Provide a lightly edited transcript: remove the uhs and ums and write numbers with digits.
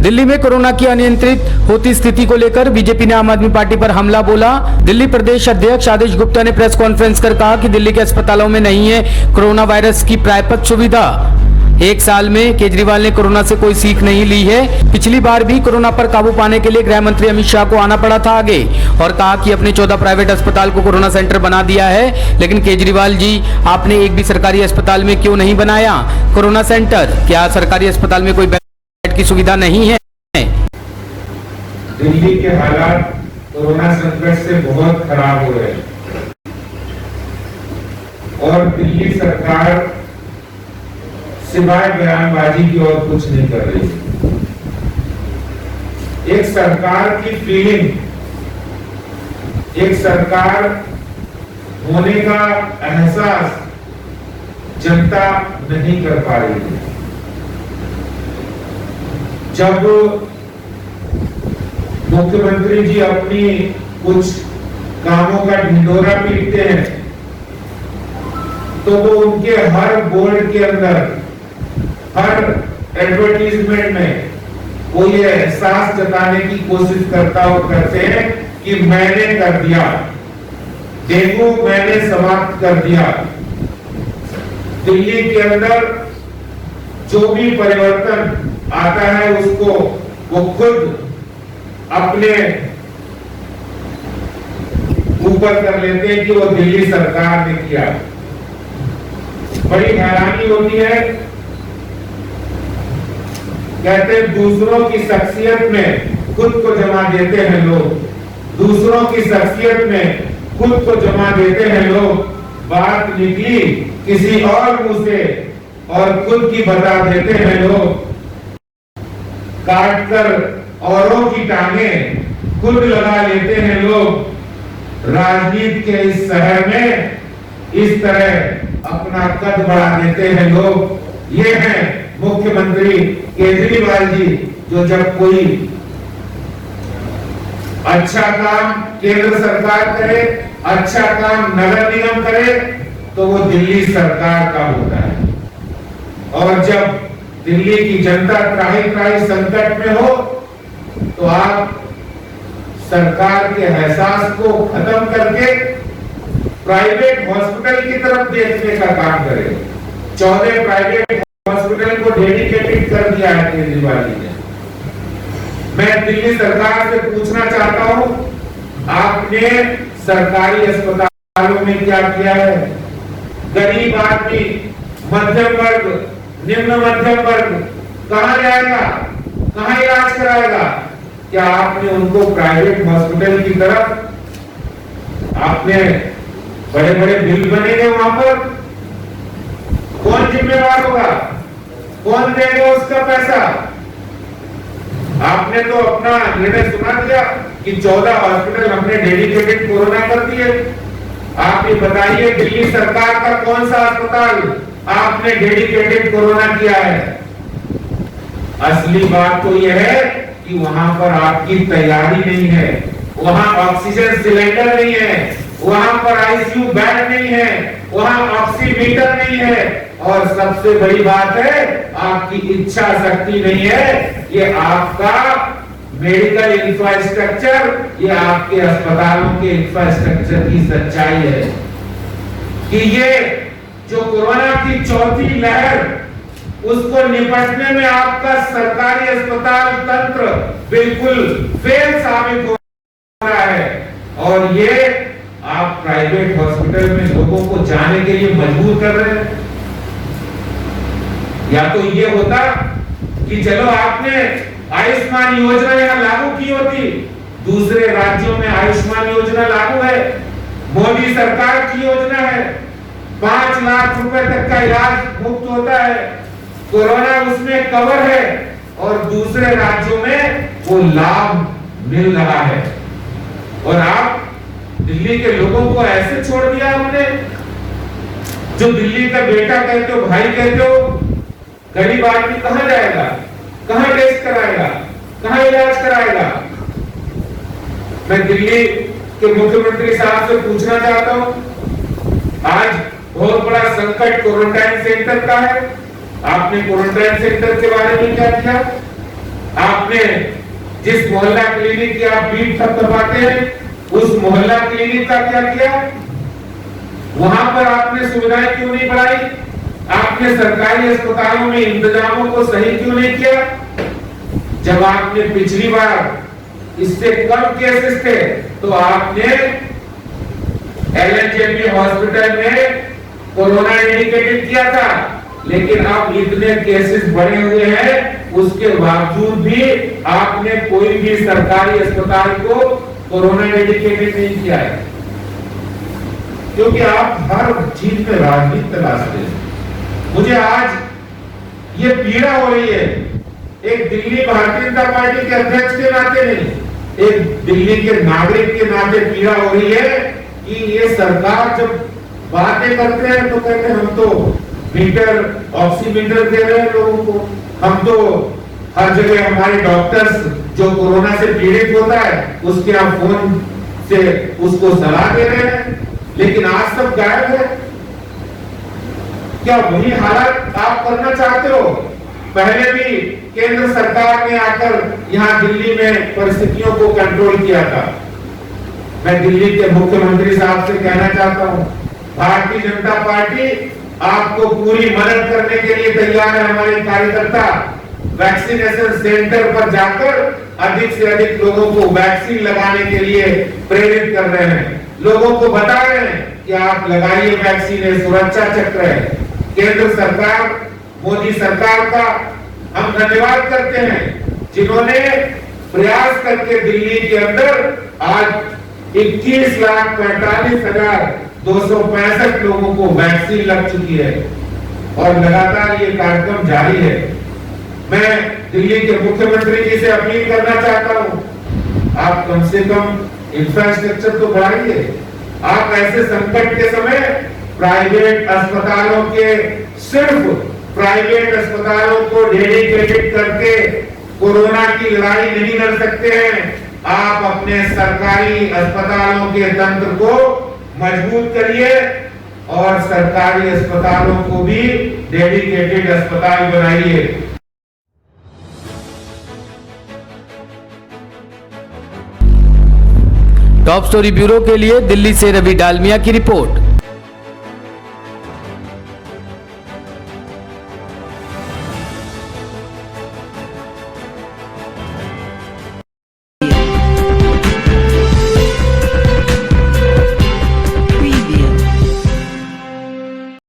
दिल्ली में कोरोना की अनियंत्रित होती स्थिति को लेकर बीजेपी ने आम आदमी पार्टी पर हमला बोला। दिल्ली प्रदेश अध्यक्ष आदेश गुप्ता ने प्रेस कॉन्फ्रेंस कर कहा कि दिल्ली के अस्पतालों में नहीं है कोरोना वायरस की पर्याप्त सुविधा। एक साल में केजरीवाल ने कोरोना से कोई सीख नहीं ली है। पिछली बार भी कोरोना पर काबू पाने के लिए गृह मंत्री अमित शाह को आना पड़ा था आगे और कहा कि अपने 14 प्राइवेट अस्पताल को कोरोना सेंटर बना दिया है। लेकिन केजरीवाल जी, आपने एक भी सरकारी अस्पताल में क्यों नहीं बनाया कोरोना सेंटर? क्या सरकारी अस्पताल में कोई बेड की सुविधा नहीं है? दिल्ली के हालात कोरोना संकट से बहुत खराब हो रहे हैं और दिल्ली सरकार सिवाय बयानबाजी की और कुछ नहीं कर रही है। एक सरकार की फीलिंग, एक सरकार होने का एहसास जनता नहीं कर पा रही है। जब मुख्यमंत्री जी अपनी कुछ कामों का ढिंढोरा पीटते हैं तो वो उनके हर बोर्ड के अंदर, हर एडवर्टीजमेंट में वो ये एहसास जताने की कोशिश करते हैं कि मैंने कर दिया, डेंगू मैंने समाप्त कर दिया। दिल्ली के अंदर जो भी परिवर्तन आता है उसको वो खुद अपने ऊपर कर लेते हैं कि वो दिल्ली सरकार ने किया। बड़ी हैरानी होती है, कहते हैं दूसरों की शख्सियत में खुद को जमा देते हैं लोग, दूसरों की शख्सियत में खुद को जमा देते हैं लोग। बात निकली किसी और मुंह से और खुद की बता देते हैं लोग। काटकर औरों की टांगें खुद लगा लेते हैं लोग। राजनीति के इस शहर में इस तरह अपना कद बढ़ा देते हैं लोग। ये हैं मुख्यमंत्री केजरीवाल जी, जो जब कोई अच्छा काम केंद्र सरकार करे, अच्छा काम नगर निगम करे तो वो दिल्ली सरकार का होता है, और जब दिल्ली की जनता त्राही संकट में हो तो आप सरकार के एहसास को खत्म करके प्राइवेट हॉस्पिटल की तरफ देखने का काम करें। 14 प्राइवेट हॉस्पिटल को डेडिकेटेड कर दिया है केजरीवाल जी ने। मैं दिल्ली सरकार से पूछना चाहता हूं, आपने सरकारी अस्पतालों में क्या किया है? गरीब आदमी, मध्यम वर्ग, निम्न मध्यम वर्ग कहां जाएगा, कहां इलाज कराएगा? क्या आपने उनको प्राइवेट हॉस्पिटल की तरफ आपने बड़े बड़े बिल बनेंगे वहां पर? कौन जिम्मेवार होगा? कौन देगा उसका पैसा? आपने तो अपना निर्णय सुना दिया कि 14 हॉस्पिटल हमने डेडिकेटेड कोरोना कर दिए। आप ये बताइए दिल्ली सरकार का कौन सा अस्पताल आपने डेडिकेटेड कोरोना किया है? असली बात तो यह है कि वहां पर आपकी तैयारी नहीं है, वहां ऑक्सीजन सिलेंडर नहीं है, वहां पर आईसीयू बेड नहीं है, वहां ऑक्सीमीटर नहीं है, और सबसे बड़ी बात है आपकी इच्छा शक्ति नहीं है। ये आपका मेडिकल इंफ्रास्ट्रक्चर, ये आपके अस्पतालों के इंफ्रास्ट्रक्चर की सच्चाई है कि ये जो कोरोना की चौथी लहर, उसको निपटने में आपका सरकारी अस्पताल तंत्र बिल्कुल फेल साबित हो रहा है, और ये आप प्राइवेट हॉस्पिटल में लोगों को जाने के लिए मजबूर कर रहे हैं। या तो ये होता कि चलो आपने आयुष्मान योजना यहां लागू की होती, दूसरे राज्यों में आयुष्मान योजना लागू है, मोदी सरकार की योजना है, 5 लाख रुपए तक का इलाज मुफ्त होता है, कोरोना उसमें कवर है, और दूसरे राज्यों में वो लाभ मिल रहा है, और आप दिल्ली के लोगों को ऐसे छोड़ दिया हमने। जो दिल्ली का बेटा कहते हो, भाई कहते हो, गरीब आदमी कहां जाएगा, कहां टेस्ट कराएगा, कहां इलाज कराएगा? मैं दिल्ली के मुख्यमंत्री साहब से पूछना चाहता हूं, आज बहुत बड़ा संकट क्वारंटाइन सेंटर का है, आपने क्वारंटाइन सेंटर के बारे में क्या किया? आपने आपने जिस मोहल्ला क्लिनिक की आप पीठ थपथपाते हैं उस मोहल्ला क्लिनिक का क्या किया? वहां पर आपने सुविधाएं क्यों नहीं बढ़ाई? आपने सरकारी अस्पतालों में इंतजामों को सही क्यों नहीं किया? जब आपने पिछली बार इससे कम केसेस थे तो आपने एलएनजेपी हॉस्पिटल में कोरोना इंडिकेटेड किया था, लेकिन अब इतने केसेस बढ़े हुए हैं उसके बावजूद भी आपने कोई भी सरकारी अस्पताल को कोरोना इंडिकेटेड नहीं किया है, क्योंकि आप हर चीज में राजनीति तलाशते हैं। मुझे आज ये पीड़ा हो रही है, एक दिल्ली भारतीय जनता पार्टी के अध्यक्ष के नाते नहीं, एक दिल्ली के नागरिक के नाते पीड़ा हो रही है कि ये सरकार जब बातें करते हैं तो कहते हैं हम तो मीटर ऑक्सीमीटर दे रहे हैं लोगों को, हम तो हर जगह हमारे डॉक्टर्स जो कोरोना से पीड़ित होता है उसके आप फोन से उसको सलाह दे रहे हैं, लेकिन आज सब गायब है। क्या वही हालात आप करना चाहते हो? पहले भी केंद्र सरकार ने आकर यहाँ दिल्ली में परिस्थितियों को कंट्रोल किया था। मैं दिल्ली के मुख्यमंत्री साहब से कहना चाहता हूँ, भारतीय जनता पार्टी आपको पूरी मदद करने के लिए तैयार है। हमारे कार्यकर्ता वैक्सीनेशन सेंटर पर जाकर अधिक से अधिक लोगों को वैक्सीन लगाने के लिए प्रेरित कर रहे हैं, लोगों को बता रहे हैं कि आप लगाइए वैक्सीन, है सुरक्षा चक्र है। केंद्र सरकार, मोदी सरकार का हम धन्यवाद करते हैं जिन्होंने प्रयास करके दिल्ली के अंदर आज 21,45,265 लोगों को वैक्सीन लग चुकी है और लगातार ये कार्यक्रम जारी है। मैं दिल्ली के मुख्यमंत्री जी से अपील करना चाहता हूं, आप कम से कम इंफ्रास्ट्रक्चर तो बढ़ाइए। आप ऐसे संकट के समय प्राइवेट अस्पतालों के सिर्फ प्राइवेट अस्पतालों को डेडिकेटेड करके कोरोना की लड़ाई नहीं लड़ सकते हैं। आप अपने सरकारी अस्पतालों के तंत्र को मजबूत करिए और सरकारी अस्पतालों को भी डेडिकेटेड अस्पताल बनाइए। टॉप स्टोरी ब्यूरो के लिए दिल्ली से रवि डालमिया की रिपोर्ट।